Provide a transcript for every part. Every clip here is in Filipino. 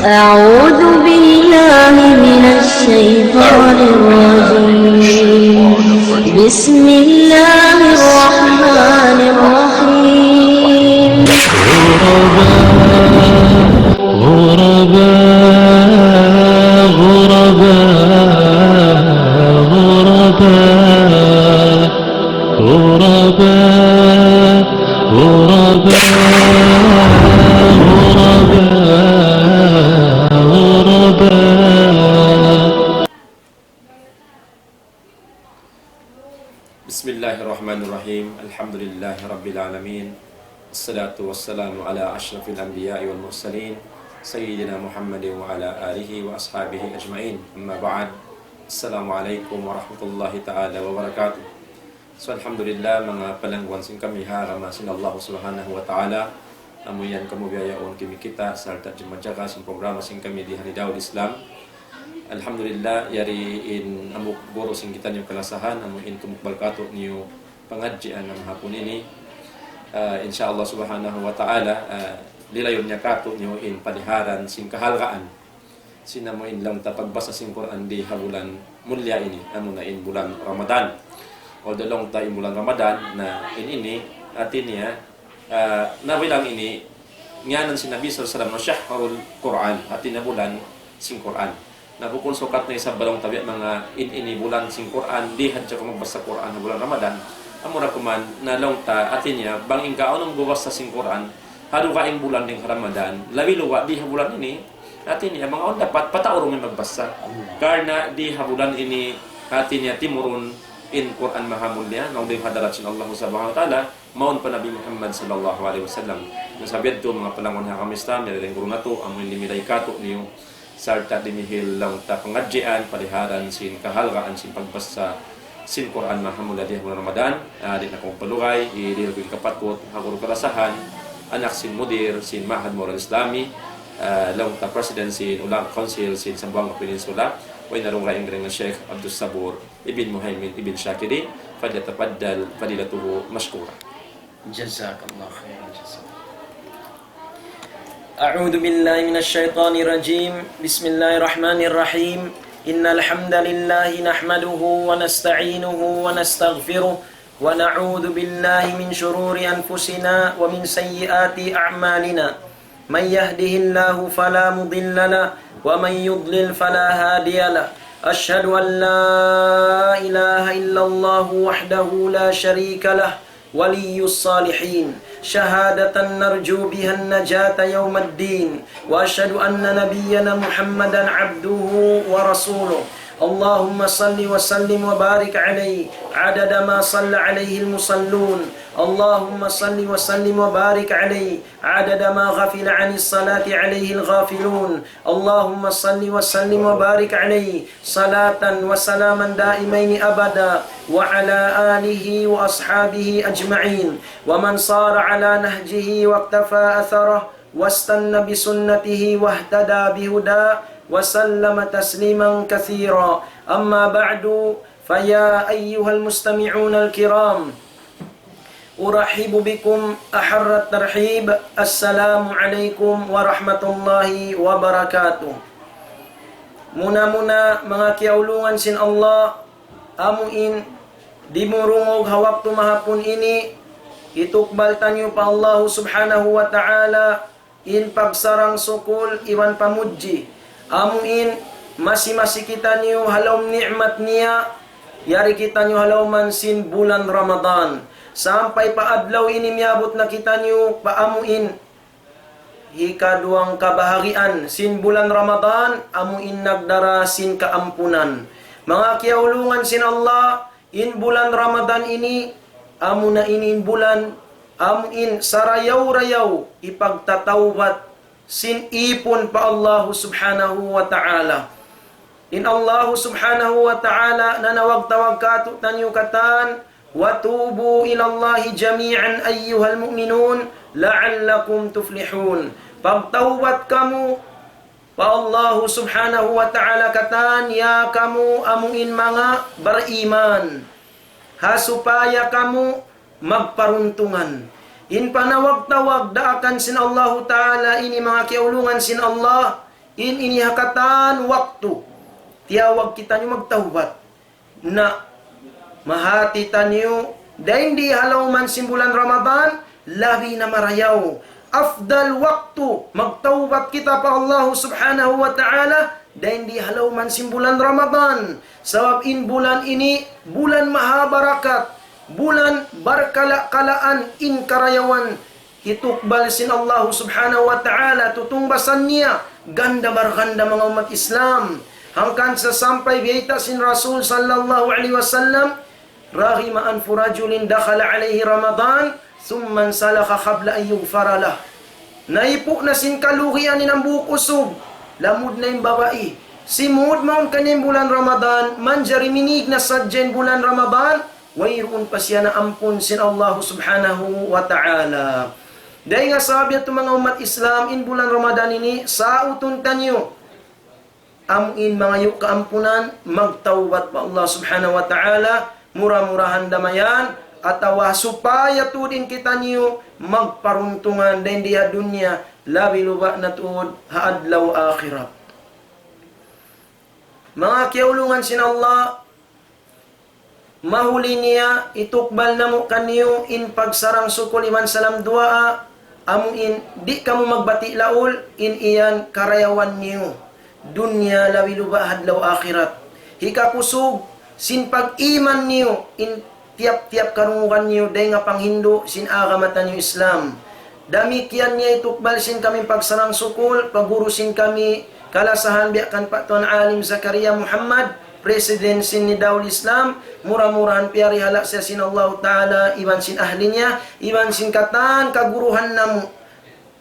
أعوذ بالله من الشيطان الرجيم بسم الله الرحمن الرحيم Bismillahirrahmanirrahim. Alhamdulillahi Rabbil Alamin. Assalatu wassalamu ala ashrafil anbiya'i wal mursalin Sayyidina Muhammadin wa ala alihi wa ashabihi ajma'in. Amma ba'd. Assalamualaikum warahmatullahi ta'ala wabarakatuh. So alhamdulillah mga palangguan sing kami harama sin Allah subhanahu wa ta'ala. Amuyan kamu biayaon kimi kita sarta jemajaga sin programa sing kami di Hari Daud Islam. Alhamdulillah yari in amuk guru sing kita niyo kalasahan amu in tumukbal kato niyo pangadjian ng hapon ini. Insyaallah subhanahu wa ta'ala lilayon niya kato niyo in paliharan sing kahalgaan. Sinamo in lang tapagbasa sing Quran di habulan mulya ini amu na in bulan Ramadan. Although long ta in bulan Ramadan na in ini atin niya nabilang ini nganan si Nabi sallallahu alaihi wasallam na syahrul Quran atin na bulan sing Quran. Nabukul sukat na isa balong tabi mga ini bulan sing Quran dihan siya kung magbasa Quran na bulan Ramadan amura kuman na long ta atin niya bang ingkaon ang bubasa sing Quran hadu kaing bulan ding Ramadan labi luwa di bulan ini atin niya mga on dapat pataurong may magbasa karena di bulan ini atin niya timurun in Quran mahamulya nang ding hadarat sin Allah subhanahu wa ta'ala maun pa Nabi Muhammad sallallahu alaihi wasallam nasabiad to mga palangon ha kami Islam dili guru nato amoy limiday kato niyo sarta dimihil lang ta pangadjian paliharan sin kahalgaan sin pagbasa sin Quran mahamula di bulan Ramadan di na kong palugay idil ko kapatkot haguro kalasahan anak sin mudir sin Mahad Moral Islami lang ta president sin ulang council sin Sambuanga Peninsula wa inarong raing ng Sheikh Abdul Sabur ibn Muhaymin ibn Shakiri falyatafaddal fadilatuhu mashkura. Jazakallah khairan. أعوذ بالله من الشيطان الرجيم بسم الله الرحمن الرحيم إن الحمد لله نحمده ونستعينه ونستغفره ونعوذ بالله من شرور أنفسنا ومن سيئات أعمالنا من يهده الله فلا مضل له ومن يضلل فلا هادي له أشهد أن لا إله إلا الله وحده لا شريك له ولي الصالحين شهادة نرجو بها النجاة يوم الدين وأشهد أن نبينا محمدا عبده ورسوله اللهم صل وسلم وبارك عليه عدد ما صلى عليه المصلون اللهم صل وسلم وبارك عليه عدد ما غفل عن الصلاة عليه الغافلون اللهم صل وسلم وبارك عليه صلاة وسلاما دائمين أبدا وعلى آله وأصحابه أجمعين ومن صار على نهجه واقتفى أثره واستنى بسنته واهتدى بهداه وسلم تسليما كثيرا أما بعد فيا أيها المستمعون الكرام أرحب بكم أحر الترحيب السلام عليكم ورحمة الله وبركاته. Muna-muna mga kiaulungan sin Allah amuin dimurungog hawak tumahapon ini itukbal tanyo pa Allah subhanahu wa ta'ala in pagsarang sukul iwan pamudji amuin masi-masi kita niyo halom ni'mat niya yari kita niyo halawman sin bulan Ramadan sampai paadlaw ini miabot na kita niyo paamuin ikaduang kabaharian sin bulan Ramadan amuin nagdara sin kaampunan mga kiaulungan sin Allah in bulan Ramadan ini amu na inin bulan amuin sarayaw-rayaw ipagtatawbat sin ipon pa Allah subhanahu wa ta'ala. In Allah subhanahu wa ta'ala nanawag-tawag kato tanyo katan wa tubu ilallahi jami'an ayyuhal mu'minun la'allakum tuflihun. Pagtawbat kamu pa Allah subhanahu wa ta'ala katan ya kamu amuin mga beriman hasupaya kamu magparuntungan. In panawag-tawag daakan sin Allah Ta'ala ini mga kiaulungan sin Allah in inihakatan waktu tiawag kita nyo magtawbat na mahati tanyo dahil di halaw man simbulan Ramadan labi na marayaw afdal waktu magtawbat kita pa Allah subhanahu wa ta'ala dahil di halaw man simbulan Ramadan sabab in bulan ini bulan mahabarakat bulan barkala-kalaan in karayawan hitukbal sin Allah subhanahu wa ta'ala tutungbasan niya ganda barganda mga umat Islam hangkan sa sampai biyita sin Rasul sallallahu alaihi wasallam rahima an furajulin dakhala alaihi Ramadan thumman salaka qabla an yughfara lah naipo na sin kaluhian ni ng bukusog lamud na yung babae simud maun kanin bulan Ramadan manjari minig na sadjen bulan Ramadan wayroon pa siya na ampun sin Allah subhanahu wa ta'ala dahil nga sabi ito mga umat Islam in bulan Ramadan ini sa utun tanyo amin mga yu kaampunan magtawbat pa Allah subhanahu wa ta'ala murah-murahan damayan at supaya tudin kita niyo magparuntungan din diha dunya labi luba na tuod haadlaw akhirat mga kiaulungan sin Allah mahuli niya itukbal na mo kaniyo in pagsarang sukul iman salam dua among in di kamo magbati laul in iyan karayawan niyo dunya labi luba hadlaw akhirat hikakusog sin pag-iman niyo in tiap-tiap karungukan niyo day nga panghindo sin agamatan niyo Islam damikian niya itukbal sin kami pagsarang sukul pagurusin kami kalasahan biakan Pak Tuan Alim Zakaria Muhammad Presiden sin ni Daul Islam murah-murahan piari halak siya sin Allah Ta'ala iban sin ahlinya iban sin katan kaguruhan namu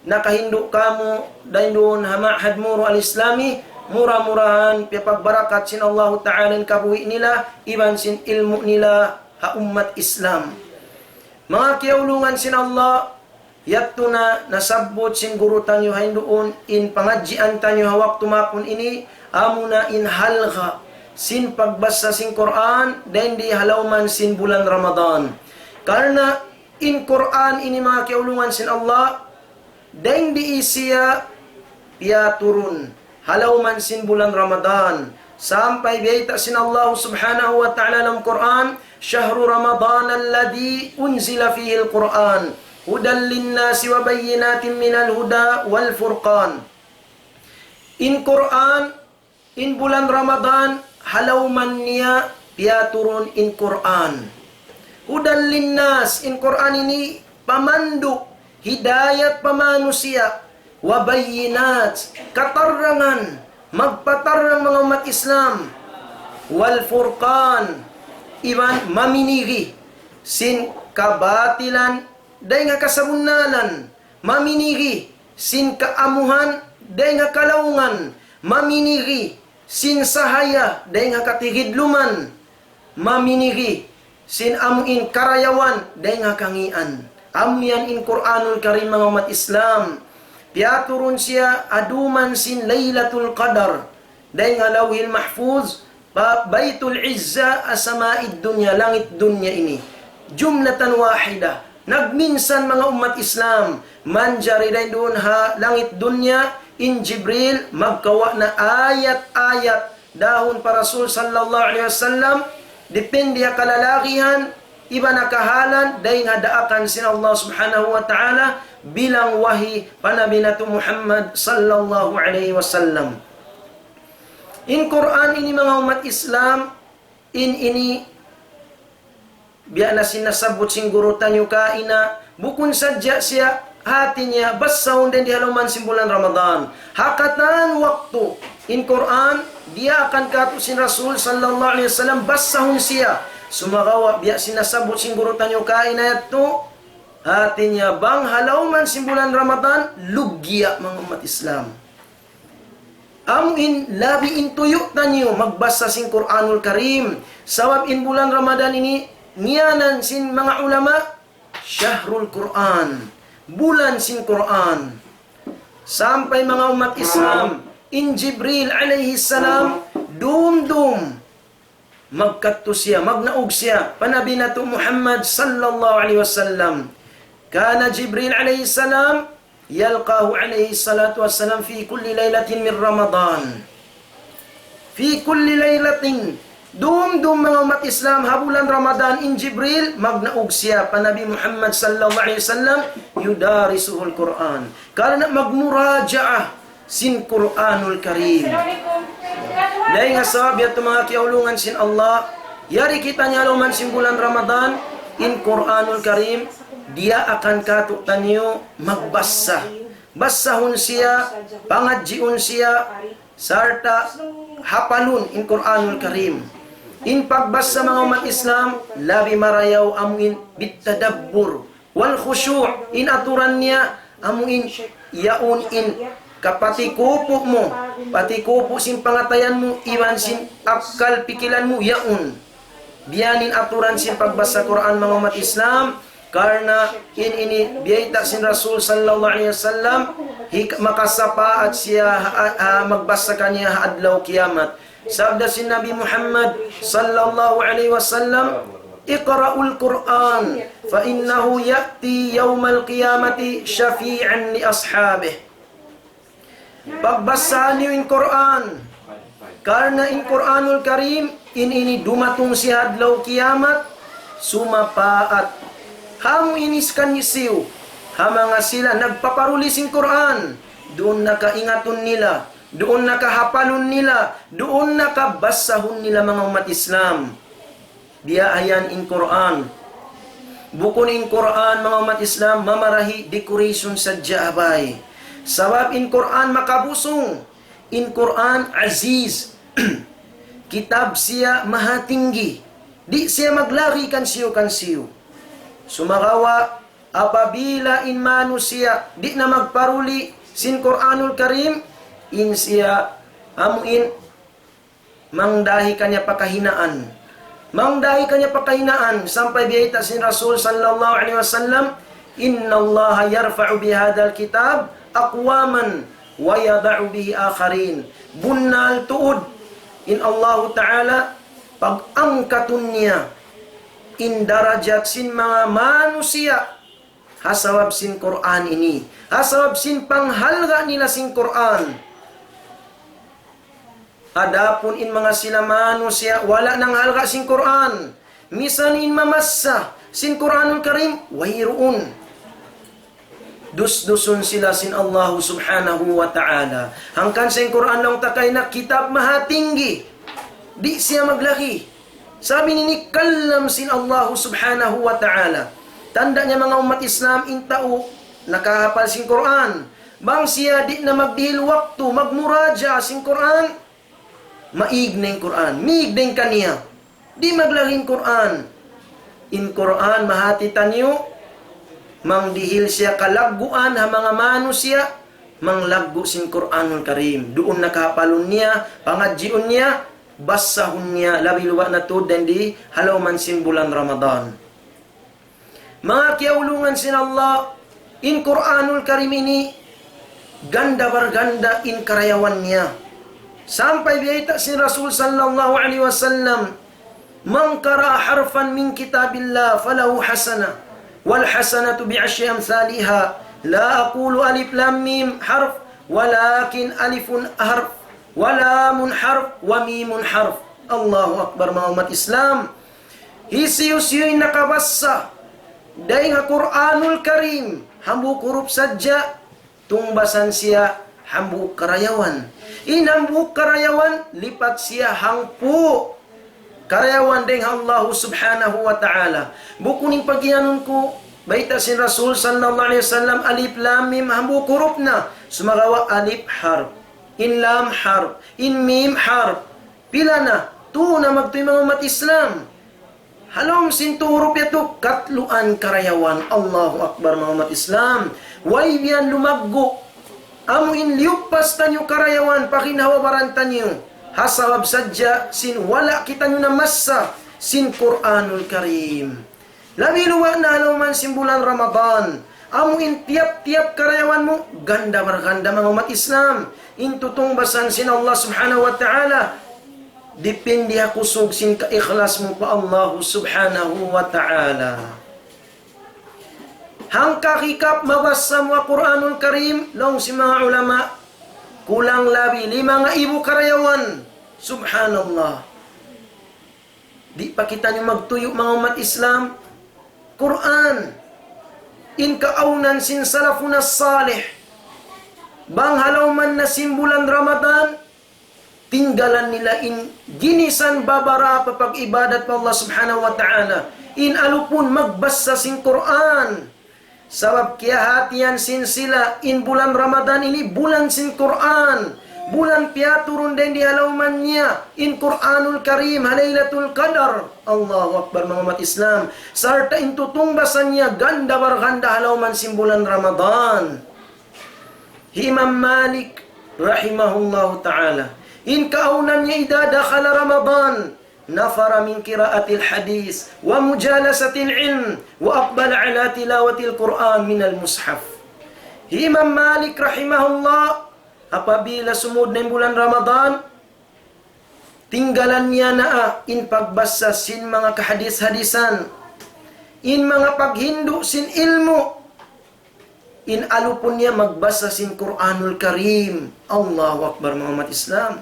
nakahindo kamu dahin doon hamahad muro al-Islami murah-murahan piapagbarakat sin Allah Ta'ala kabuhi nila iban sin ilmu nila ha ummat Islam mga kiaulungan sin Allah yato na nasabot sin guru tanyo hain doon in pangadjian tanyo hawak tumapon ini amuna in halga sin pagbasa sin Quran dan di halauman sin bulan Ramadan karena in Quran ini mga kiaulungan sin Allah dan di isiya piya turun halauman sin bulan Ramadan sampai biayta sin Allah subhanahu wa ta'ala dalam Quran syahru Ramadan alladhi unzila fihi al-Quran hudan linnasi wa bayyinatin minal huda wal furqan in Quran in bulan Ramadan halauman niya piya turun in Quran hudan linnas in Quran ini pamandu hidayat pamanusia wa bayyinat katarangan magpatarang mga umat Islam wal furqan iban maminigi sin kabatilan day nga kasabunalan maminigi sin kaamuhan day nga kalaungan maminigi sin sahaya day nga katigidluman maminigi sin amuin karayawan day nga kangian amyan in Quranul Karim mga umat Islam piaturun siya aduman sin Laylatul Qadar day nga lawhil mahfuz Baitul Izza asamaid dunya langit dunya ini jumlatan wahida nagminsan mga umat Islam manjari day doon ha langit dunya in Jibril magkawa na ayat-ayat dahon para Rasul sallallahu alaihi wasallam depende ya kalalakihan iba nakahalan day nga daakan sin Allah subhanahu wa ta'ala bilang wahi panabinatu Muhammad sallallahu alaihi wasallam in Quran ini mga umat Islam in ini biya na sinasabot sing guru tanyo kaina bukun sadya siya hati niya basaw din di haluman simbulan Ramadan hakatan waktu in Quran dia akan katu sin Rasul sallallahu alaihi wasallam basahun siya sumagawa biya sinasabot sing guru tanyo kaina yato hati niya bang haluman simbulan Ramadan lugya mga umat Islam amin labi in tuyo tanyo magbasa sing Quranul Karim sawab in bulan Ramadan ini niyanan sin mga ulama syahrul Quran bulan sin Quran sampai mga umat Islam in Jibril alaihi salam dum magkatto siya magnaog siya panabinatu Muhammad sallallahu alaihi wasallam kana Jibril alaihi salam yalqahu alaihi salatu wassalam fi kulli laylatin min Ramadan. Fi kulli laylatin, dum mga umat Islam, habulan Ramadan, in Jibril, magnaog siya, pa Nabi Muhammad sallallahu alaihi wasallam, yudarisuhul Quran. Karena magmuraja'ah sin Quranul Karim. Dahil nga sabi at mga kiaulungan sin Allah, yari kita nyaluman sin bulan Ramadan, in Quranul Karim, dia akan katutan niyo magbasa. Basahun siya, pangadjiun siya, sarta hapalun in Quranul Karim. In pagbasa mga umat Islam, labi marayaw amuin bitadabbur wal khusyu' in aturan niya amuin yaun in kapati kupo mo, pati kupo sin pangatayan mo, iwan sin akal pikilan mo yaun. Biyanin aturan sin pagbasa Quran mga umat Islam, karena ini biyayta sin Rasul sallallahu alaihi wasallam makasapa at siya magbasa kanya adlaw kiamat. Sabda sin Nabi Muhammad sallallahu alaihi wasallam, iqra'ul Quran fa innahu ya'ti yawmal qiyamati syafi'an li ashabih. Pagbasa niyo in Quran, karena in Quranul Karim ini dumatung si adlaw kiamat, sumapaat hamu iniskan yisiw, hamanga sila nagpaparuli sing Quran, doon nakaingatun nila, doon nakahapalun nila, doon nakabasahun nila mga umat Islam. Biyahayan in Quran. Bukon in Quran mga umat Islam, mamarahi decoration sa jabay. Sabab in Quran makabusong, in Quran aziz. Kitab siya mahatinggi, di siya maglari kan siyo. Sumagawa, apabila in manusia, di na magparuli sin Quranul Karim, in siya amuin, mangdahi kanya pakahinaan. Mangdahi kanya pakahinaan, sampai biyayta sin Rasul sallallahu alaihi wasallam, inna Allah yarfa'u bihadal kitab aqwaman wa yada'u bihi akharin. Bunnal tuud, in Allah Ta'ala, pag-angkatun niya, in darajat sin mga manusia, hasawab sin Quran ini, hasawab sin panghalga nila sin Quran. Adapun in mga sila manusia, wala nang halga sin Quran, misan in mamassa sin Quranul Karim, wayruun, dus-dusun sila sin Allah subhanahu wa ta'ala. Hangkan sin Quran lang takay na kitab mahatinggi, di siya maglaki. Sabi ni kallam sin Allah subhanahu wa ta'ala. Tanda niya mga umat Islam, intao, nakahapal sin Quran. Bang siya di na magdihil waktu, magmuraja sin Quran, maigning Quran, miigning kaniya. Di maglahing Quran. In Quran, mahati tanyo, mangdihil siya kalagguan, ha mga manusia, manglaggo sin Quranul Karim. Doon nakahapalun niya, pangadjiun niya, basahun niya, labi luwa na to, dan di halawman sin bulan Ramadan. Mga kiaulungan sin Allah, in Quranul Karim ini, ganda berganda in karayawan niya. Sampai biyayta sin Rasul sallallahu alaihi wasallam, man qara'a harfan min kitabillah falahu hasana, wal hasanatu bi'ashri amthaliha, la aqulu alif lam mim harf, walakin alifun harf, walamun harf, wa mimun harf. Allahu Akbar mga umat Islam. Hisiyo-siyo'y nakabasa dahil nga Quranul Karim, hambuk huruf sadya, tungbasan siya hambuk karayawan. Inambuk karayawan, lipat siya hangpu karayawan dahil Allah subhanahu wa ta'ala. Bukuning pagyanon ko, baita sin Rasul sallallahu alaihi wasallam, alif lam mim hambuk huruf na, sumagawa alif harf, in lam harf, in mim harf. Pila na, tu na magtuy mga umat Islam. Halom sinturop yato, katluan karayawan. Allahu Akbar mga umat Islam. Way biyan lumaggo. Amuin liupas tanyo karayawan, pakinhawabaran tanyo. Hasawab sadya, sin wala kita nyo na masa, sin Quranul Karim. Labi luwa na halaman sin bulan Ramadan. Amuin tiap-tiap karayawan mo, ganda berganda mga umat Islam. Intutong basan sin Allah subhanahu wa ta'ala. Depende kusog sin kaikhlas mo pa Allah subhanahu wa ta'ala. hang kakikap mabasa mo Quranul Karim, long si mga ulama, kulang labi 5,000 karayawan. Subhanallah. Di pa kita nyo magtuyo mga umat Islam, Quran. In kaaunan sin salafun as-salih. Bang halaw man na simbulan Ramadan, tinggalan nila in ginisan babara papag ibadat pa Allah subhanahu wa ta'ala. In alupun magbasa sin Quran. Sabab kaya hatian sin sila in bulan Ramadan ini bulan sin Quran. Bulan piaturun din di halauman niya in Quranul Karim Halailatul Qadar. Allahu Akbar mga umat Islam. Sarta in tutungbasan niya ganda barganda halauman sin bulan Ramadan. Imam Malik rahimahullahu ta'ala, in kaunan niya idadakhala Ramadan, nafara min qiraatil hadis wa mujalasatil ilm wa aqbala ala tilawatil Quran minal mushaf. Imam Malik rahimahullah, apabila sumud na bulan Ramadan, tinggalan niya na in pagbasa sin mga kahadis-hadisan, in mga paghindu sin ilmu, in alupon niya magbasa sin Quranul Karim. Allahu Akbar mga umat Islam.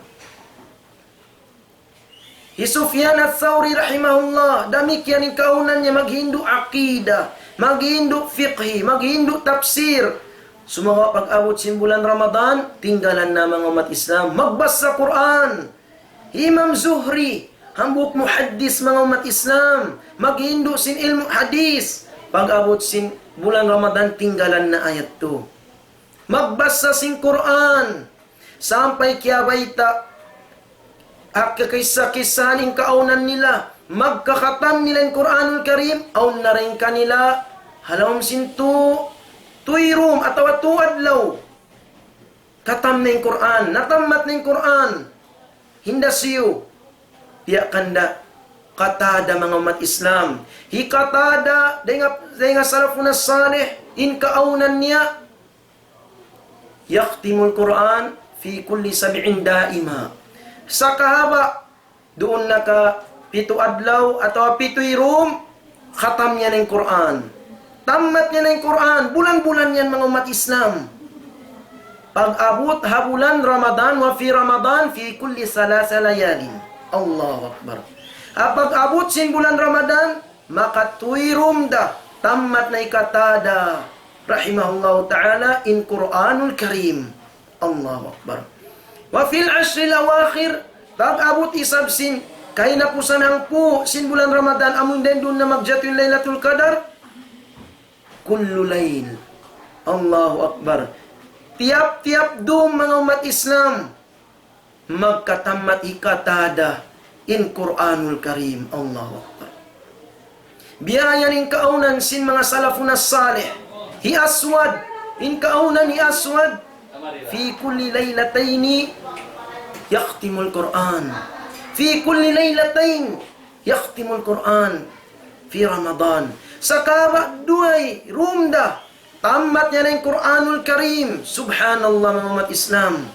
Sufyan ats-Tsauri rahimahullah, damikyan in kaunan niya maghindu aqida, maghindu fiqhi, maghindu tafsir. Sumawa pag-abot sin bulan Ramadan, tinggalan na mga umat Islam magbasa Quran. Imam Zuhri, hambuk muhaddis mga umat Islam, maghindu sin ilmu hadis. Pag-abot sin bulan Ramadan, tinggalan na ayat to. Magbasa sin Quran. Sampai kiabaita, kakisa-kisahan in kaunan nila, magkakatam nila yung Quranul Karim, aun na rin kanila, halawam sin tuirum atawa tuadlaw. Katam na yung Quran, natamat na yung Quran. Hinda siyo, tiyak kanda, katada mga umat Islam. Hikatada, denga salafun as-salih, in kaunan niya, yaktimul Quran fi kulli sab'in daima. Sa kahaba, doon naka 7 adlaw atau 7 rum, khatam niya ng Quran. Tamat niya ng Quran, bulan-bulan yan mga umat Islam. Pag-abot habulan Ramadan, wa fi Ramadan, fi kulli salasa layalin. Allahu Akbar. Pag-abot sin bulan Ramadan, maka tuirum da, tamat na ikatada, rahimahullahu ta'ala, in Quranul Karim. Allahu Akbar. Wa fil ashril awakhir, pag-abot isab sin, kaya na po sanang po, sin bulan Ramadan, amun din doon na magjatul Lailatul Qadar, kullu layl. Allahu Akbar. Tiap-tiap doon mga umat Islam, magkatamat ikatada, in Quranul Karim. Allahu Akbar. Biyaya ning kaunan sin mga salafun as-salih. Hi Aswad, in kaunan hi Aswad, fi kulli laylataini yaktimul Quran. Fi kulli laylatain yaktimul Quran fi Ramadan. Sakaba duay rumda, tamat niya ng Quranul Karim. Subhanallah mga umat Islam.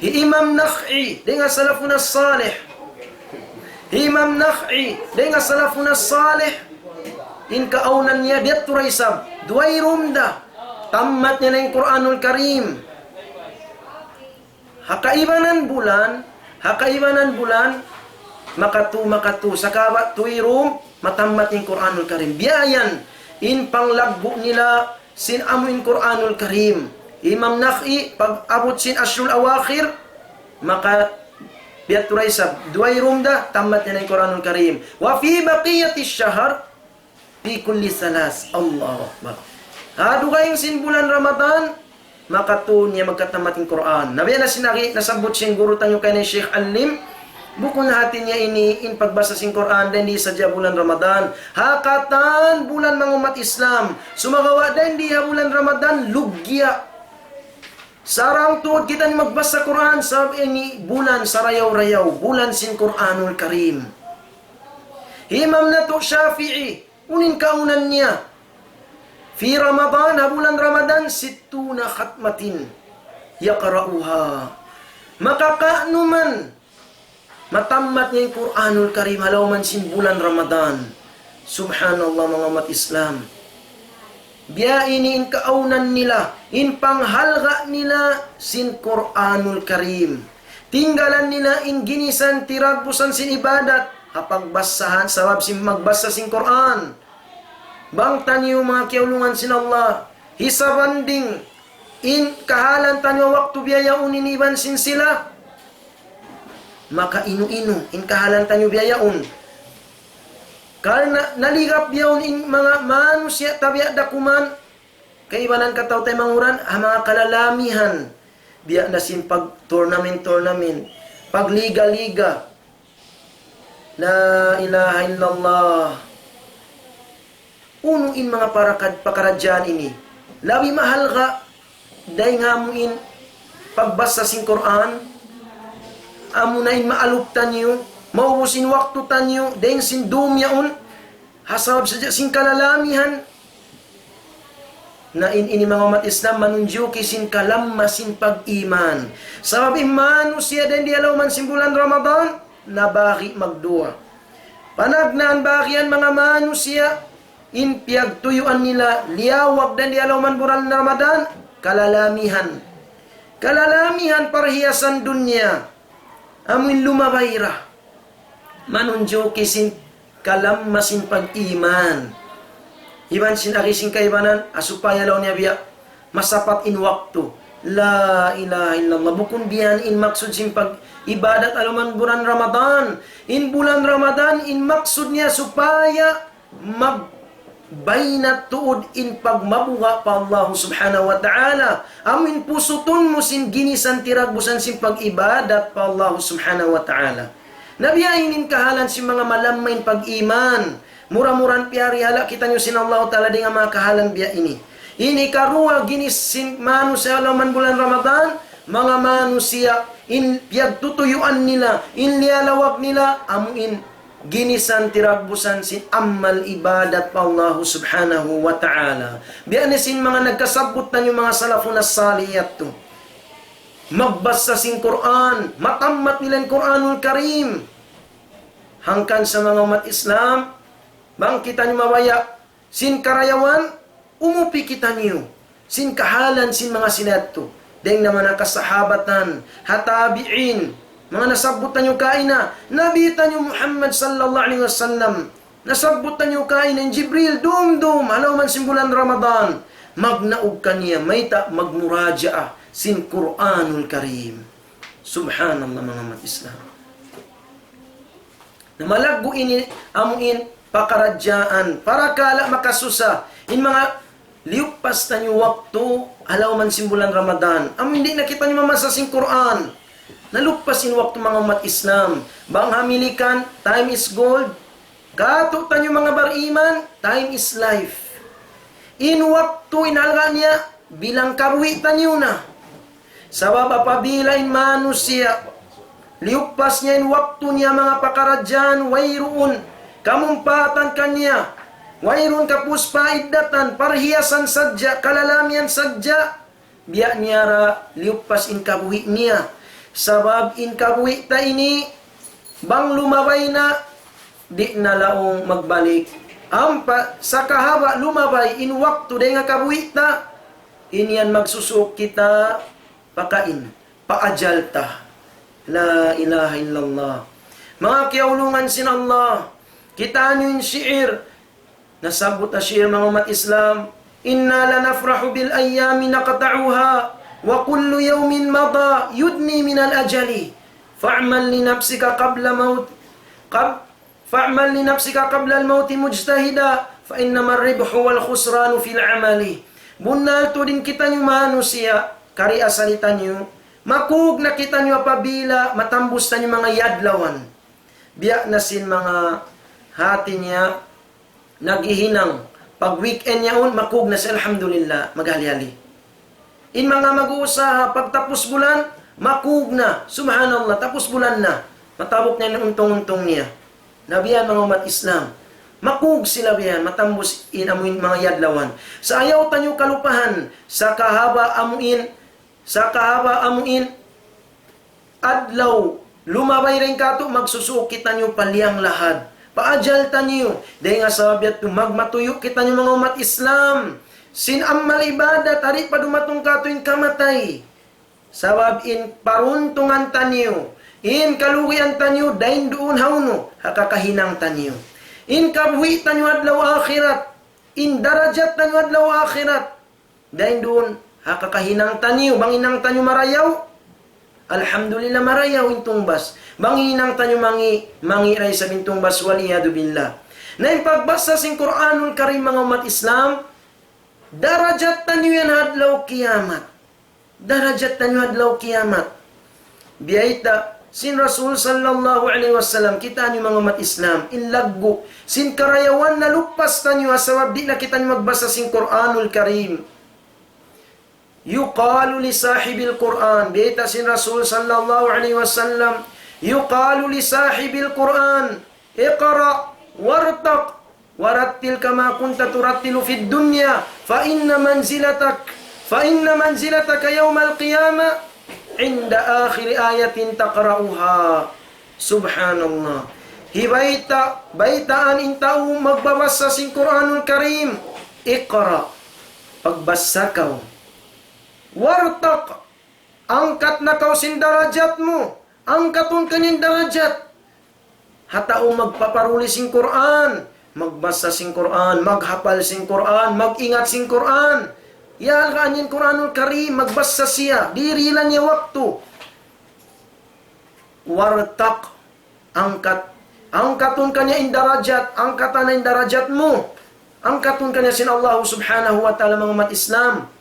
Imam Nakh'i dengan salafun as-salih. Imam Nakh'i dengan salafun as-salih, in kaunan niya diat turaisab duay rumda, tamat niya ng Quranul Karim. Hakaibanan bulan makatu sakaba tuirum matamat ng Quranul Karim. Biayan in panglagbo nila sin amuin Quranul Karim. Imam Nakh'i, pag abot sin ashrul awakhir, maka biat turaisab duay rumda, tamat niya ng Quranul Karim. Wa fi baqiyati syahr fi kulli salas. Allahu Akbar. Dugayng sin bulan Ramadan, maka to niya magkatamat ng Quran. Nabiya na sinaki, nasabot sin guru tanyo kay ni Sheikh Alim, bukon natin niya ini in pagbasa sin Quran din di sadya bulan Ramadan. Hakatan bulan mga umat Islam, sumagawa din di bulan Ramadan, lugya. Sarang tuod kita ni magbasa Quran sa ini bulan sarayaw-rayaw, bulan sin Quranul Karim. Imam na to Shafi'i, unin kaunan niya, fi Ramadan, bulan Ramadan, 60 khatmatin yaqra'uha. Makakaanuman matamat niya yung Quranul Karim halawman sin bulan Ramadan. Subhanallah mga umat Islam. Biya ini in kaunan nila, in panghalga nila sin Quranul Karim. Tinggalan nila in ginisan tiragpusan sin ibadat, hapagbasahan sabab sin magbasa sin Quran. Bangtan niyo mga kiulungan sin Allah, hisabanding in kahalan tanyo waktu biyayaun iniban sin sila. Maka inu-inu in kahalan tanyo biyayaun. Karena naligap biyaon in mga manusia tabiat dakuman kaibanan kataw tay manguran mga kalalamihan biya na sin pag tournament pag liga la ilaha illallah uno in mga pakaradyan ini labi mahal ka day nga mo in pagbasa sin Quran amo na in maaluptan niyo maubusin waktu tanyo, dahil sin dumyaon, hasabab sa sin kalalamihan, na ini mga umat Islam, manunjuki sin kalam masin pag-iman. Sabab imano siya din di alaw man sin bulan Ramadan, nabaki magdua. Panagnaan bakian mga manusia, in piyagtuyuan nila, liyawag din di alaw man bulan Ramadan, kalalamihan. Kalalamihan parhiasan dunya, amin lumabayra. Manunjuki sin kalam masin pag-iman. Iban sin agisin kaibanan, asupaya law niya biya, masapat in waktu. La ilaha illallah. Bukun biyan in maksud sin pag-ibadat aluman bulan Ramadan. In bulan Ramadan, in maksud niya supaya magbayna tuod in pagmabuha pa Allah subhanahu wa ta'ala. Amin pusutun mo sin ginisan tiragbusan sin pag-ibadat pa Allah subhanahu wa ta'ala. Nabiyainin kahalan si mga malamain pag-iman. Mura-muran piyari hala kita nyo sin Allah ta'ala di nga mga kahalan biya ini. Ini karuwa ginis sin manu sa alaman bulan Ramadan. Mga manusia in piyagtutuyuan nila, in lialawag nila, amuin ginisan tiragbusan sin amal ibadat pa Allah subhanahu wa ta'ala. Biya ni sin mga nagkasabot na yung mga salafun as saliyat to. Magbasa sin Quran, matamat nilang Quranul Karim. Hangkan sa mga umat Islam, bang kita nyo mawaya, sin karayawan, umupi kita nyo. Sin kahalan, sin mga sinato. Deng naman ang kasahabatan, hatabi'in, mga nasabutan nyo kaina, nabita nyo Muhammad sallallahu alaihi wasallam, nasabutan nyo kaina, Jibril, dum, halaw man sin bulan Ramadan, magnaog kaniya, may ta magmurajaah, sin Quranul Karim. Subhanallah mga umat Islam. Na malaggo ini amuin pakaradyaan para kala makasusa in mga liupas na nyo waktu alaw man simbulan Ramadan. Hindi nakita nyo mamasa sin Quran. Nalukpas in waktu mga umat Islam. Bang hamilikan, time is gold. Kato tanyo mga bariman, time is life. In waktu inalga niya, bilang karwi tanyo na. Sabab apabila in manusia, liupas niya in waktu niya mga pakaradyan, wayruun, kamumpatan kanya, wayrun kapus paidatan, parhiasan sadya, kalalamian sadya, biya niya ra, liupas in kabuhi niya. Sabab in kabuhi ta ini, bang lumabay na, di na laong magbalik. Ampa, sa kahaba lumabay, in waktu de nga kabuhi ta, iniyan magsusuk kita, pakain, paajalta. La ilaha illallah. Mga kiyaulungan sin Allah, kita nyo yung shi'ir. Nasabot na shi'ir mga umat Islam. Inna lanafrahu bil ayyami naqta'uha wa kullu yawmin mada yudni minal ajali. Fa'amal li nafsika qabla maut fa'amal li nafsika qabla al-maut mujtahida fa innama ar-ribhu wal khusranu fil amali. Bunal to din kita nyo manusia kari asalitan nyo, makug na kita nyo apabila, matambus na nyo mga yadlawan. Biya na sin mga hati niya, naghihinang. Pag weekend niya makug na si alhamdulillah, maghali-hali. In mga mag-uusaha, pagtapos bulan, makug na, subhanallah, tapos bulan na. Matabok niya ng untong-untong niya. Nabiyan mga umat Islam. Makug sila biyan, matambus in amuin mga yadlawan. Sa ayaw tanyo kalupahan, sa kahaba amuin, adlaw, lumabay rin kato, magsusukit na nyo paliyang lahad. paajal tanyo. Dahil nga sabiat to, magmatuyo kita nyo mga umat Islam. Sin amal ibadat, hari pa dumatong katuin kamatay. Sabab in paruntungan tanyo. In kaluhian tanyo, dahin doon hauno, hakakahinang tanyo. In kabuhi tanyo adlaw akhirat. In darajat tanyo adlaw akhirat. Dahin doon, hakakahinang tanyo, banginang tanyo marayaw. Alhamdulillah marayaw intong bas. Banginang tanyo mangiray sa bintong bas, waliyadu billah. Na yung pagbasa sing Quranul Karim mga umat Islam, darajat tanyo yan adlaw kiamat. Darajat tanyo adlaw kiamat. Biyaita, sin Rasul sallallahu alaihi wasallam, kita nyo mga umat Islam, inlaggo, sin karayawan na lupas tanyo, asawab di na kita nyo magbasa sin Quranul Karim. Yuqalu li sahibil Quran, biyaita sin Rasul sallallahu alaihi wasallam, yuqalu li sahibil Quran, iqra wartaq warattil kama kunta turattilu fid dunya fa inna manzilataka yawmal qiyamah inda akhir ayatin taqra'uha. Subhanallah. Baitaan intao magbabasa sing Quranul Karim. Iqra, pagbasa kaw. Wartaq, angkat na kaw sin darajat mo. Angkatun kanin darajat. Hatao magpaparuli sing Quran, magbasa sing Quran, maghapal sing Quran, magingat sing Quran. Ya kanin Quranul Karim, magbasa siya, diri lang niya waktu. Wartaq, angkatun kanya in darajat, angkatan na in darajat mo. Angkatun kanya sin Allah subhanahu wa ta'ala mga umat Islam.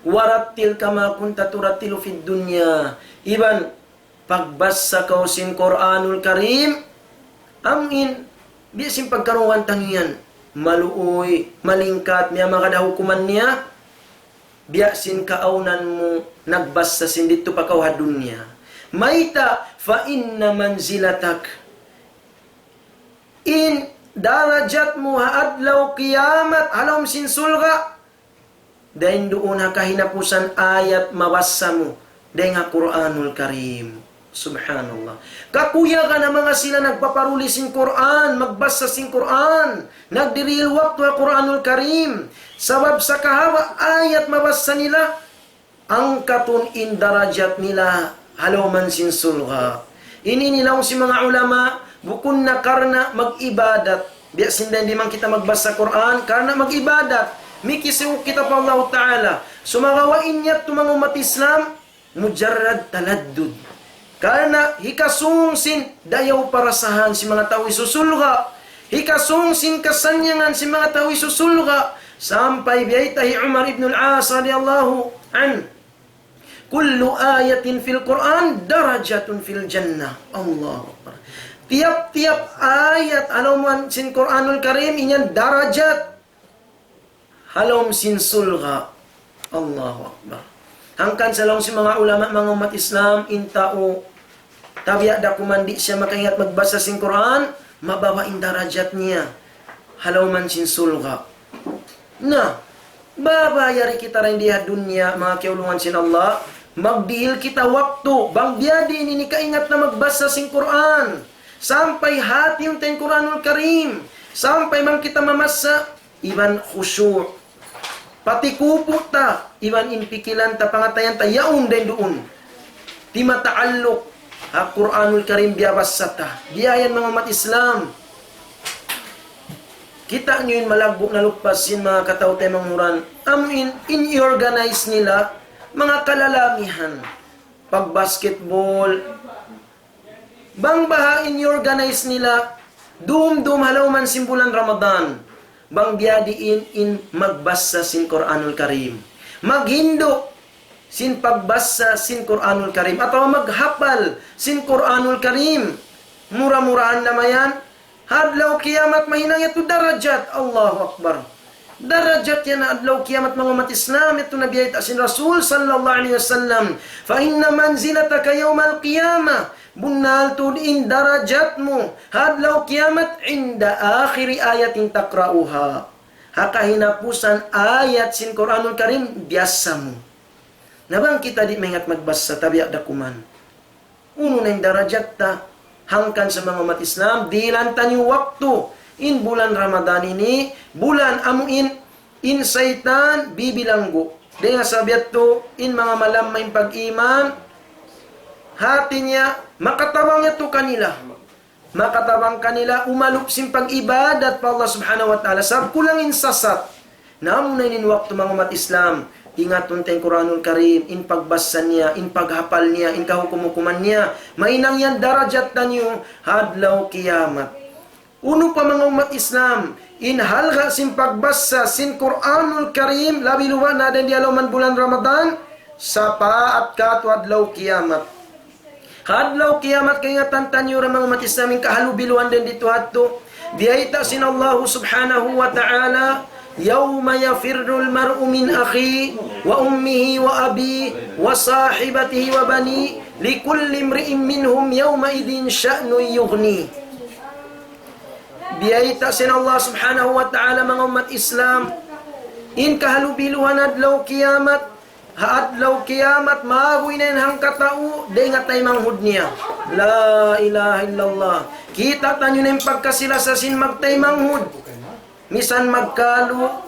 Warattil kama kunta turattilu fid dunya. Iban, pagbasa ka sin Quranul Karim, amin, biasin pagkaruan tangiyan, maluoy, malingkat, may mga hukuman niya, biasin kaaunan mo, nagbasa sin dito pa kawhadun niya. Maita, fa inna manzilatak, in darajat mo haadlaw kiamat, alam sin sulga, dahil doon hakahinapusan ayat mabasa mo, dahil nga Quranul Karim. Subhanallah. Kakuya ka na mga sila nagpaparuli sing Quran, magbasa sing Quran, nagdiril waktu al Quranul Karim. Sabab sa kahawa ayat mabasa nila, angkatun in darajat nila haloman sin sulha. Ini nilaw si mga ulama, bukun na karna mag-ibadat. Biasin din di man kita magbasa Quran, karna mag-ibadat. Mikisiw kita pa Allah Ta'ala. Sumagawain niya ito mga umat Islam, mujarrad taladdud. Karena hikasungsin dayaw parasahan si mga tao isusulga. Hikasungsin kasanyangan si mga tao isusulga. Sampai biyaytahi Umar ibn al-As radiyallahu an. Kullu ayatin fil Quran darajatun fil jannah. Allahu Akbar. Tiap-tiap ayat alaman sin Quranul Karim inyan darajat. Halom sin sulga. Allahu Akbar. Hangkan sa lang si mga ulama, mga umat Islam, intao, tabiya da kumandi siya makaingat magbasa sin Quran, mabawain darajat niya. Halauman sin sulga. Na, babayari kita rin diha dunya, mga kiulungan sin Allah, magdihil kita waktu, bang biyadi ini kaingat na magbasa sin Quran, sampai hati yung ten Quranul Karim, sampai mang kita mamasa, iban khusyur. Pati kupo ta, iwan inpikilan ta, pangatayan ta, yaun din doon. Di mataalok, ha Quranul Karim biyabasa ta. Diayan mga umat Islam. Kita nyo yun malagbok na lupasin mga katautay manghuran. Amin, in-organize nila, mga kalalamihan. Pag basketball, bang baha in-organize nila, dum-dum halaw man simbulan Ramadan. Bang biyadiin in magbasa sin Quranul Karim. Maghindo sin pagbasa sin Quranul Karim. Atau maghapal sin Quranul Karim. Mura-muraan na mayan. Hadlaw kiamat mahinang ito darajat. Allahu Akbar. Darajat yan na adlaw kiamat mga umat Islam. Ito nabiyayit asin Rasul sallallahu alaihi wasallam. Fa inna manzilataka yawmal qiyamah. Bunnal tudin darajat mo hadlaw kiamat inda akhiri ayatin takra'uha. Hakahinapusan ayat sin Quranul Karim biasa mo. Nabang kita di mengat magbasa tabiak dakuman. Uno na yung darajat ta hangkan sa mga umat Islam, dilantan yung waktu in bulan Ramadan ini, bulan amuin in saitan bibilanggo. Dengan sabiat to, in mga malamay pag-iman, hati niya, makatawang ito kanila. Makatawang kanila, umalupsin pag-ibadat pa Allah subhanahu wa ta'ala. Sab kulangin sasat. Namun na inin waktu mga umat Islam, ingat tunteng Quranul Karim, in pagbasa niya, in paghapal niya, in kahukumukuman niya, mainang yan darajat tanyo, hadlaw kiyamat. Uno pa mga umat Islam, in halga sin pagbasa sin Quranul Karim, labi luwa na din di alaman bulan Ramadan, sa paat katu hadlaw kiyamat. Hadlaw kiyamat kaya tantanyo mga umat Islam, in kahalubiluan din dito hato. Diayta sin Allah subhanahu wa ta'ala, yawma yafirrul mar'u min akhi wa ummihi wa abi wa sahibatihi wa bani likulli imri'in minhum yawma idin sya'nu yughni. Biyayta sin Allah subhanahu wa ta'ala mga umat Islam, in kahalubiluhan adlaw kiyamat, haadlaw kiyamat maagoy na hang katao dengat tay manghud niya. La ilaha illallah. Kita tanyo na yung pagkasilasa sin magtay manghud. Misan magkalo,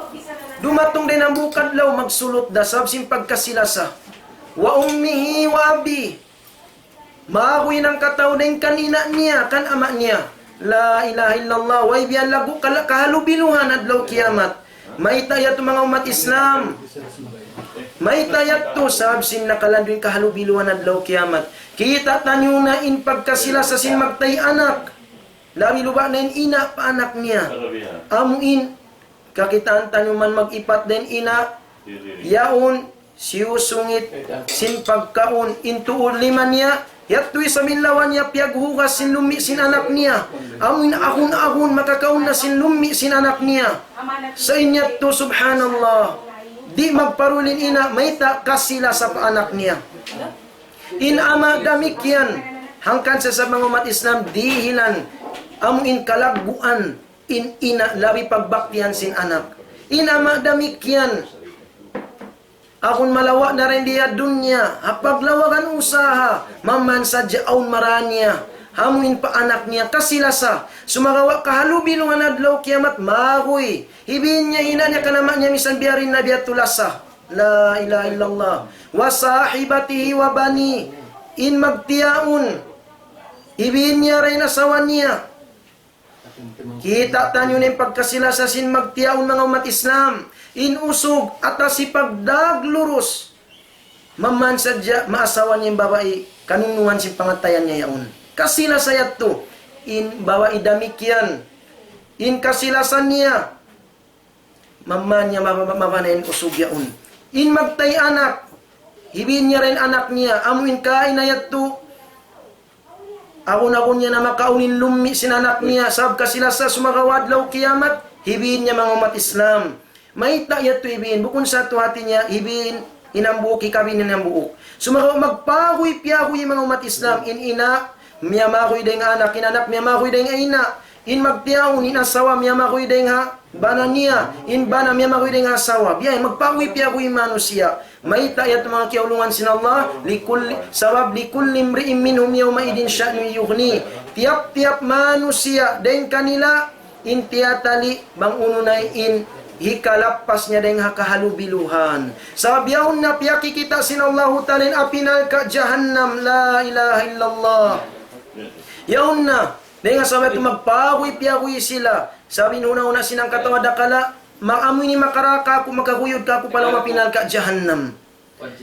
dumatong din ang bukadlaw, magsulot dasab sin pagkasilasa. Wa ummihi wa abi. Maagoy ng katao din kanina niya, kan ama niya. La ilaha illallah. Way biyan lagu kahalubiluhan adlaw kiyamat. May tayat mga umat Islam. May tayat to sabsin nakalandwin kahalubiluhan adlaw kiyamat. Kita tanyo na in pagkasilasa sin magtay anak. Labi luba na in ina pa anak niya. Amuin, kakitaan tanyo man mag-ipat din ina, yaon, siyusungit, sin pagkaon, intuon lima niya, yato'y sa minlawan niya, piyaghugas sin lumi sin anak niya. Amuin ahon-ahon, makakaon na sin lumi sin anak niya. Sa inyat to, subhanallah, di magparulin ina, may kasila sa anak niya. In ama damikyan, hangkan sa mga umat Islam, dihilan, amuin kalagbuan, in ina, labi pagbaktihan sin anak. In ama damikyan, akon malawa na rin diya dunya, hapaglawagan usaha, maman sa jaon maranya, hamuin pa anak niya, kasilasa, sumagawa kahalubilungan adlaw kiamat, magoy, hibin niya, ina niya, kanama niya, misan biyarin na biya tulasa, la ilaha illallah, wa sahibatihi wa bani, in magtiyaon, hibin niya rin asawa niya. Kita tanyo na yung pagkasilasa sin magtiyaon mga umat Islam, inusog at asipagdagluros, maman sadya maasawa niya yung babae, kanunungan si pangatayan niya yaon. Kasilasayat to, in babae damikyan, in kasilasan niya, maman niya mamanayin usog yaon. In magtay anak, hibin niya rin anak niya, amuin kain na yato, ako niya na makaunin lumi sinanak niya, sab kasilasa sumagawadlaw kiyamat, hibin niya mga umat Islam. May tayat to hibin, bukun sa to hati niya, hibin, inambuok, ikabin ng buok. Sumagaw magpagoy, piyagoy mga umat Islam, in ina, miyamagoy deng anak, in anak, miyamagoy deng ina, in magtiyaon, in asawa, miyamagoy deng ha, bana niya, in bana, miyamagoy deng asawa. Biyay, magpagoy, piyagoy manusia. May tayat mga kiaulungan sin Allah, sabab likulli imri'in minhum yawma idin sya'nu yughni. Tiap-tiap manusia den kanila in tiatali bang ununay in hikalapas niya den hakahalubiluhan. Sabab yaun na piyaki kita sin Allah talin apinal ka jahannam, la ilaha illallah. Yaun na den sabat magpagoy piyagoy sila. Sabi nuna sinang katawa dakala, maamoy ni makaraka, kung makahuyod ka, kung palang mapinal ka, jahannam.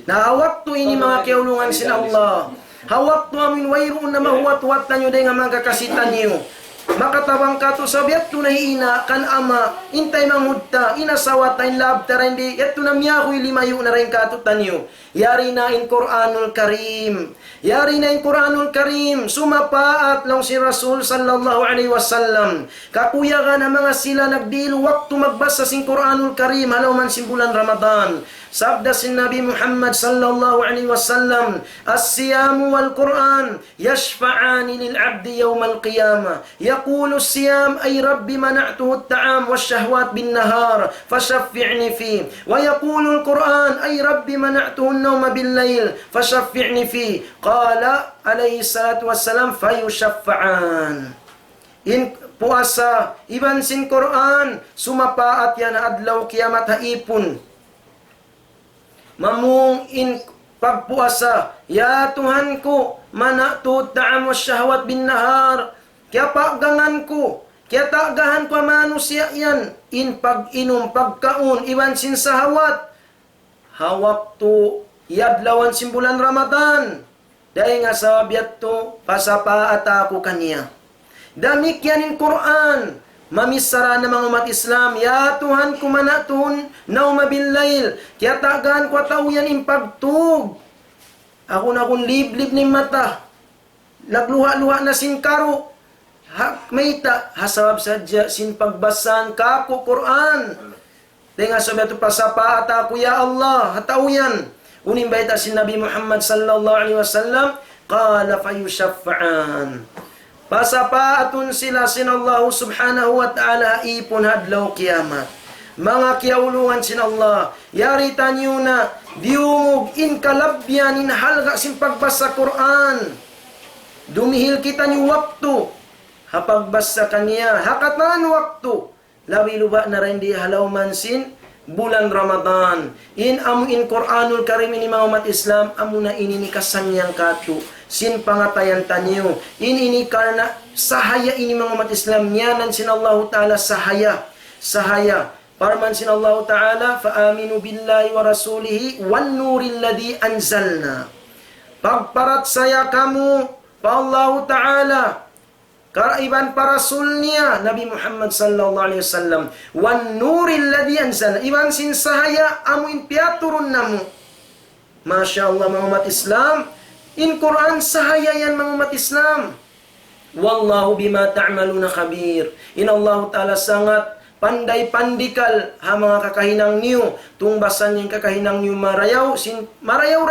Na hawak to ini mga kiaulungan sin Allah. Hawak to amin wayroon na mahuwat-wat na nyo dahil nga mga kakasitan nyo. Makatawang ka to sabiat to na ina, kan ama, intay manghudta, inasawa tayo labta rin di, yato na miyakoy limayo na rin ka to tanyo. Yari na in Quranul Karim. Yari na in Quranul Karim. Sumapaat lang si Rasul sallallahu alaihi wasallam. Kakuya ka na mga sila nagdilo waktu magbasa sin Quranul Karim. Halaw man sin bulan Ramadan. Sabda si Nabi Muhammad sallallahu alaihi wasallam, "As-siyamu wal Qur'an yashfa'ani lil 'abdi yawm al-qiyamah. Yaqulu as-siyam ay rabbi mana'tuhu at-ta'am wash-shahawat bin-nahar fashaffi'ni fi. Wa yaqulu al-Qur'an ay rabbi mana'tuhu an-nawma bil-layl fashaffi'ni fi." Qala alaihi salatu wassalam, fayushaffa'an. In puasa, iban sin Quran, sumapaat yan adlaw kiamat haipon. Mamung in pagpuasa, ya Tuhan ko, mana'tu ta'am wa syahwat bin nahar. Kaya paggangan ko, kaya tagahan ko manusia yan. In pag-inom, pagkaon, iban sin sahawat. Hawaktu yadlawan sin bulan Ramadan. Dahil nga sa biyat to, pasapaat ako kaniya. Damikyan in Quran, mamisara na mga umat Islam, ya Tuhan kumanatun, nauma billayl, kaya tagaan ko tauyan in pagtug. Ako na kung liblib ni mata, lagluha-luha na sin karo, mayta, hasabab sadya sin pagbasan kako Quran. Dahil nga sabi ito, pasapa at ako, ya Allah, hatauyan. Unim bayta sin Nabi Muhammad sallallahu alaihi wasallam, qala fayushaffa'an. Pasapaatun sila sin Allah subhanahu wa ta'ala ipon hadlaw kiamat. Mga kiyaulungan sin Allah, yari tanyo na, diumog in kalabyan in halga sin pagbasa Quran. Dumihil kita niyo waktu, hapagbasa kaniya, hakatan waktu, labi luba na rin di halaw man sin bulan Ramadan. In Quranul Karim ini mga umat Islam, amo na ininikasan niyang katu. Sin pangatayan tanyo. Ini karena sahaya ini mga umat Islam. Nyanan sin Allah Ta'ala sahaya. Sahaya. Parman sin Allah Ta'ala, fa'aminu billahi wa rasulihi wan nuril ladhi anzalna. Pagparat saya kamu pa Allah Ta'ala, karaiban para rasulnya Nabi Muhammad sallallahu alaihi wasallam, wan nuril ladhi anzalna. Iban sin sahaya amuin piaturun namu. Masya Allah mga umat Islam. In Quran sahaya yan mga umat Islam. Wallahu bima ta'maluna khabir. In Allah Ta'ala sangat panday-pandikal ha mga kakahinang niyo. Tungbasan yung kakahinang niyo marayaw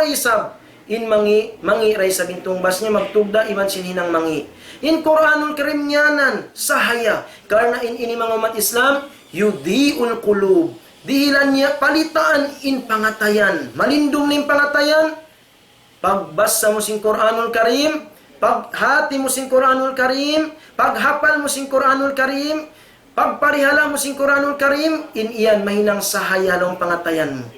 raysab. In mangi raysab in tungbas niya magtugda iban sinhinang mangi. In Quranul Karim nyanan sahaya. Karena ini mga umat Islam yudhi'ul qulub. Dihilan niya palitaan in pangatayan. Malindong ning pangatayan. Pagbasa mo sin Quranul Karim, paghati mo sin Quranul Karim, paghapal mo sin Quranul Karim, pagparihala mo sin Quranul Karim, in iyan mahinang sahaya lang pangatayan mo.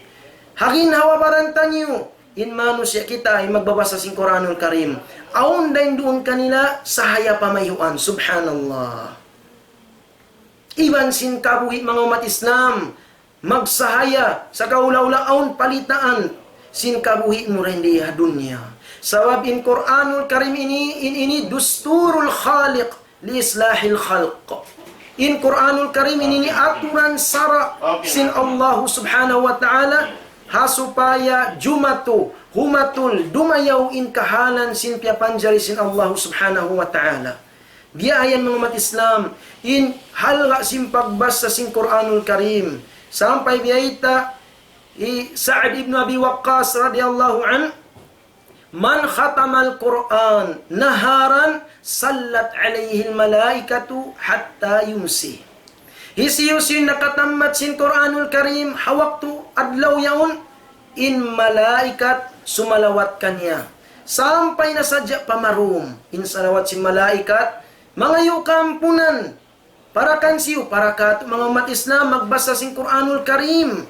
Hagin hawabaran tanyo, in manusya kita ay magbabasa sin Quranul Karim. Aun dahin doon kanila, sahaya pamayuan. Subhanallah. Iban sin kabuhi mga umat Islam, magsahaya sa kaulaulaon palitaan, sin kabuhi mo rin diya dunya. Sabab in Quranul Karim ini dusturul khaliq li islahil khalq. In Quranul Karim ini aturan sara sin Allah subhanahu wa ta'ala hasupaya jumatu humatul dumayaw in kahalan sin piapanjari sin Allah subhanahu wa ta'ala. Biayan mga umat Islam in halga sin pagbasa sin Quranul Karim sampai biayta Sa'ad ibn Abi Waqqas radhiyallahu an, man khatamal Quran naharan sallat alaihi malaikatu hatta yumsi. Hisi nakatamat sin Quranul Karim hawaktu adlaw yaun in malaikat sumalawat kanya sampai nasadya pamarum in salawat sin malaikat mga yukampunan para kansiyo para kat mga umat Islam magbasa sin Quranul Karim.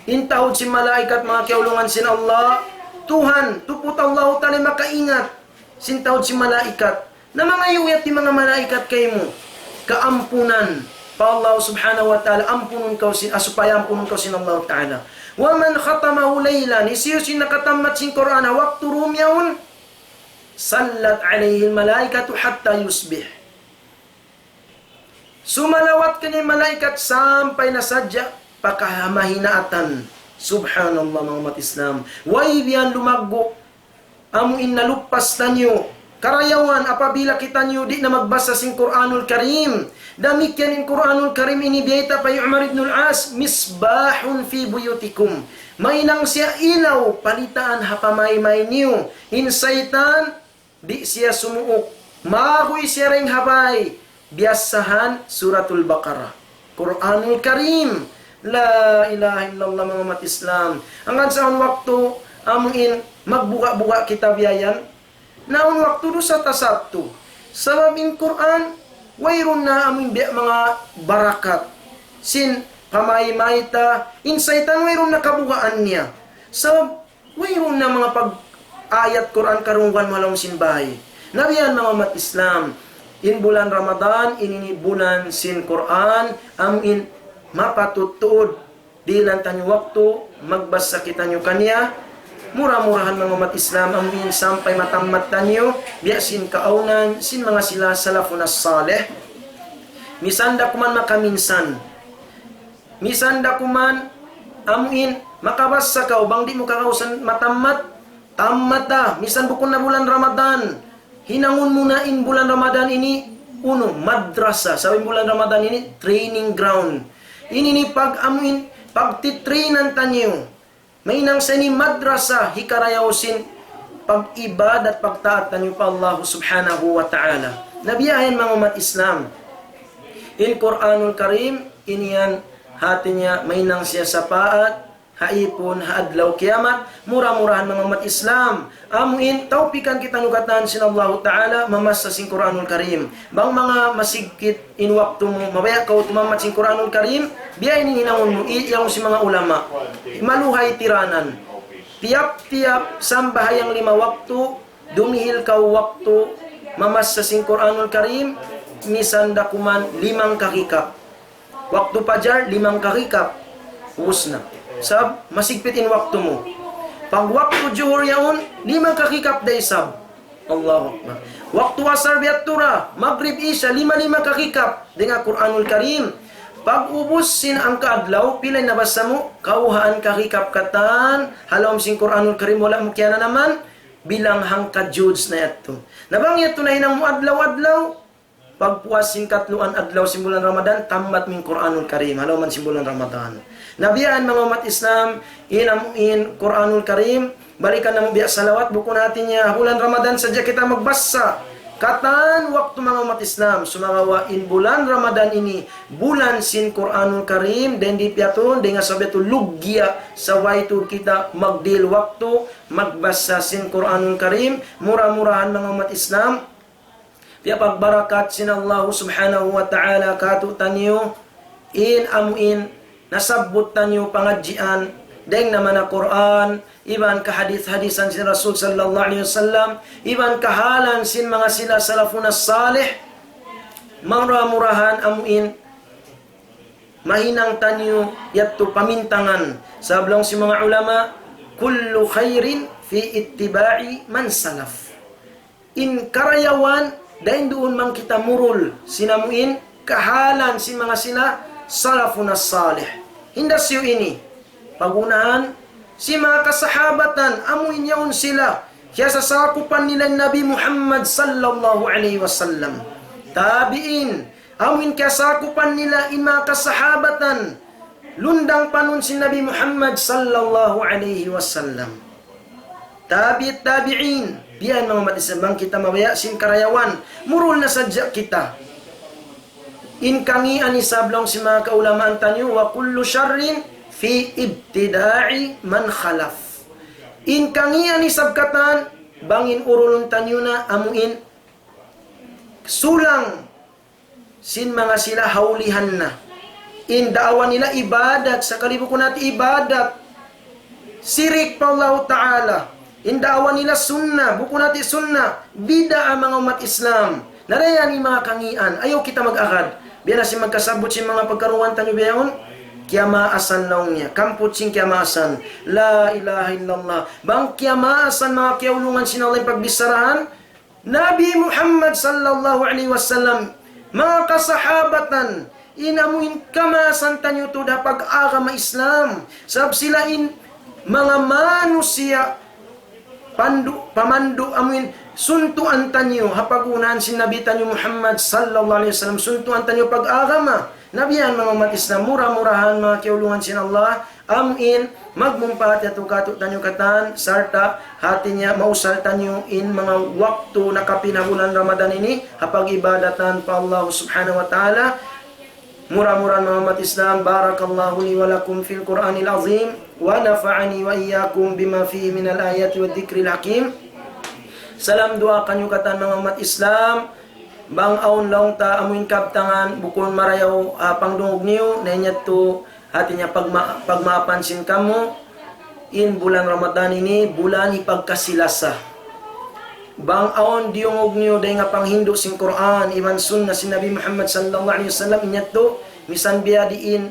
Intahod si malaikat mga kiaulungan sin Allah, Tuhan, tuput Allah Ta'ala makaingat. Sintahod si malaikat, na mga yuyat di mga malaikat kayo mo, kaampunan, pa Allah subhanahu wa ta'ala, ampunon kaw sin, supaya ampunon kaw sin Allah Ta'ala. Wa man khatamahu laylan, isiyo sin nakatamat sin Quran, waktu rumyaun, sallat alayhi malaikatu hatta yusbih. Sumalawat ka ni malaikat sampai nasadya, pakahamahinatan. Subhanallah mga umat Islam. Way biyan lumagbo. Amuin nalupas tanyo. karayawan apabila kita nyudi na magbasa sing Quranul Karim. Demikian in Quranul Karim ini biyaita pa Umar ibn al-As, misbahun fi buyutikum. Mainang siya ilaw, palitaan hapamay-may niyo. Insaitan, di siya sumuok. Magoy siya ring hapay. Biyasahan suratul Baqarah. Quranul Karim. La ilaha illallah mga umat Islam. Hanggang sa waktu, amuin, magbuka-buka kita biyayan. Naon waktu do sa tasabto. Sabab in Quran, wayron na amin mga barakat. Sin pamay-mayta, insaitan wayron na kabugaan niya. Sabab, wayron na mga pag-ayat Quran karunggan malong sinbahay. Nabiyan mga umat Islam, in bulan Ramadan, inini bulan sin Quran, amin mapatutuod. Di lantan waktu, magbasa kita nyo kanya, murah-murahan mga umat Islam ang sampai matamat tanyo biya sin kaunan sin mga sila salafun as-salih misanda kuman makaminsan misanda kuman amuin makabasa ka bang di mo kakausan matamat tamata misan bukon na bulan Ramadan hinangon muna in bulan Ramadan ini uno madrasa sa bulan Ramadan ini training ground ini ni pag amuin pagtitrainan tanyo mainang sa ni madrasa hikarayaw pag-ibadat pagtaat tanyo pa Allah subhanahu wa ta'ala. Nabiyahin mga umat Islam. In Quranul Karim, iniyan hati niya mainang siya sa paat, haipon, haadlaw kiamat, murah-murahan mga umat Islam. Amuin, taupikan kita nugatan sin Allah ta'ala, mamasa sin Quranul Karim. Bang mga masigkit in waktu mo, mabaya ka tumamat sin Quranul Karim, biyahin ninangon mo, iyang si mga ulama. Maluhay tiranan. Tiap-tiap sambahayang 5 waktu, dumihil ka waktu, mamasa sin Quranul Karim, misanda kuman 5 kakikap. Waktu pajar, 5 kakikap. Ubus na. Sab, masigpitin waktu mo. Pag waktu juhur yaon, 5 kakikap day sab. Allahu Akbar. Waktu asar biatura, maghrib isya, 5 kakikap. Dengan Quranul Karim. Pag ubus sin ang kaadlaw, pilay nabasa mo, kauhaan kakikap katan, halawam sin Quranul Karim, wala mo kaya na naman, bilang hangka Judes na ito. Nabang ito na hinang mo adlaw-adlaw, pagpuas sin katluan adlaw simbulan Ramadan, tamat min Quranul Karim, halaman simbulan Ramadan. Nabiyaan mga umat Islam, in Quranul Karim, balikan na mo biya salawat, buko natin niya, bulan Ramadan sadya kita magbasa. Katan waktu mga umat Islam, sumangawa in bulan Ramadan ini, bulan sin Quranul Karim, dan di piaton, dengan sabiatu lugya, sa waitu kita magdil waktu, magbasa sin Quranul Karim, murah-murahan mga umat Islam, Pia pagbarakat sin Allah subhanahu wa ta'ala katu tanyo in amuin nasabot tanyo pangadjian deng naman na Quran iban ka hadis-hadisan sin Rasul sallallahu alaihi wasallam iban kahalan sin mga sila salafun as-salih mura-murahan amuin mahinang tanyo yatto pamintangan sablong si mga ulama kullu khairin fi ittiba'i man salaf in karayawan dahin doon mang kita murul sinamuin kahalan si mga sila salafun as-salih hindas yu ini pagunahan si mga kasahabatan amuin yaon sila kaya sa sakupan nila Nabi Muhammad sallallahu alaihi wasallam tabiin amuin kaya sakupan nila in mga kasahabatan lundang panun si Nabi Muhammad sallallahu alaihi wasallam tabi'in biyan mga matisabang kita mabaya sin karayawan murul na sadya kita in kami anisablong si mga kaulamaan tanyo wa kullu syarrin fi ibtida'i man khalaf in kami anisabkatan bangin urulun tanyo na amuin sulang sin mga sila haulihan na in daawan nila ibadat sa kalibukon natin ibadat sirik pa Allah Ta'ala indaawan nila sunnah, buko natin sunnah, bida ang mga umat Islam. Narayan ni mga kangian, ayaw kita mag-akad. Biya na si magkasabot si mga pagkaruan tanyo biyaon, kiyamaasan laong niya. Kamput sing kiyamaasan. La ilaha illallah. Bang kiyamaasan mga kiyaulungan sinalay pagbisarahan, Nabi Muhammad sallallahu alaihi wasallam, mga kasahabatan, inamuin kamasan tanyo to da pag-agama Islam. Sab sila in mga manusia, pamandu amin suntuan tanyo hapagunan sinabi tanyo Muhammad sallallahu alaihi wasallam suntuan tanyo pag-agama nabiyan mga umat Islam murah-murahan mga kiulungan sin Allah amin magmumpat yato kato tanyo katan sarta hati niya mausal tanyo in mga waktu na kapinabulan Ramadan ini hapag ibadatan pa Allah subhanahu wa ta'ala. Murah-murahan mga umat Islam, barakallahu li wa lakum fil Qur'anil azim wa nafa'ani wa iyyakum bima fihi minal ayati wad dzikril hakim. Salam dua kanyo katan mga umat Islam. Bang aun laong ta amuin kaptangan bukon marayaw pangdungog niyo nanyat to hatinya pagmapansin kamo in bulan Ramadan ini bulan ipagkasilasa. Bang aon diungog niyo day nga panghindo sing Quran iman sunna si Nabi Muhammad sallallahu alaihi wasallam inyato misan biya diin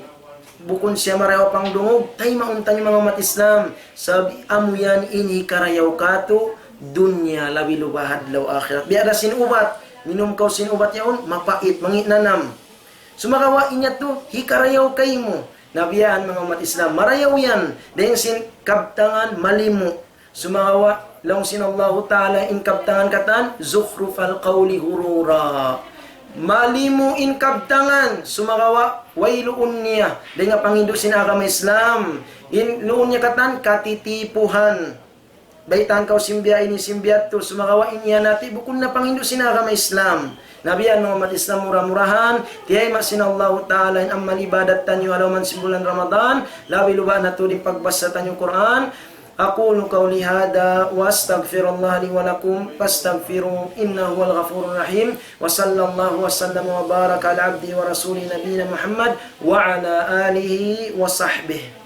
bukon siya marayaw pangdungog tay mauntan yung mga umat Islam sabi amuyan ini karayaw kato dunya labi lubahad law akhirat biya da sinubat minum kau sinubat yaon mapait manginanam sumakawa inyato hikarayaw kay mo nabiyan mga umat Islam marayaw yan dayon sin kabtangan malimu sumakawa long sinallahu ta'ala in kabtangan katan zukhrufal qawli hurura malimu in kabtangan sumakawa wailuun niya dahil nga pangindo sinagama Islam in noon niya katan katitipuhan baitan kau simbya ini simbyat to sumakawa inya nati bukun na pangindo sinagama Islam nabiyan mga umat Islam murah-murahan tiyay masinallahu ta'ala in ammal ibadat tanyo alaman simbulan Ramadan labi luba na to din pagbasa tanyo Quran. أقول قولي هذا وأستغفر الله لي ولكم فاستغفروه إنه هو الغفور الرحيم وصلى الله وسلم وبارك على عبده ورسوله نبينا محمد وعلى آله وصحبه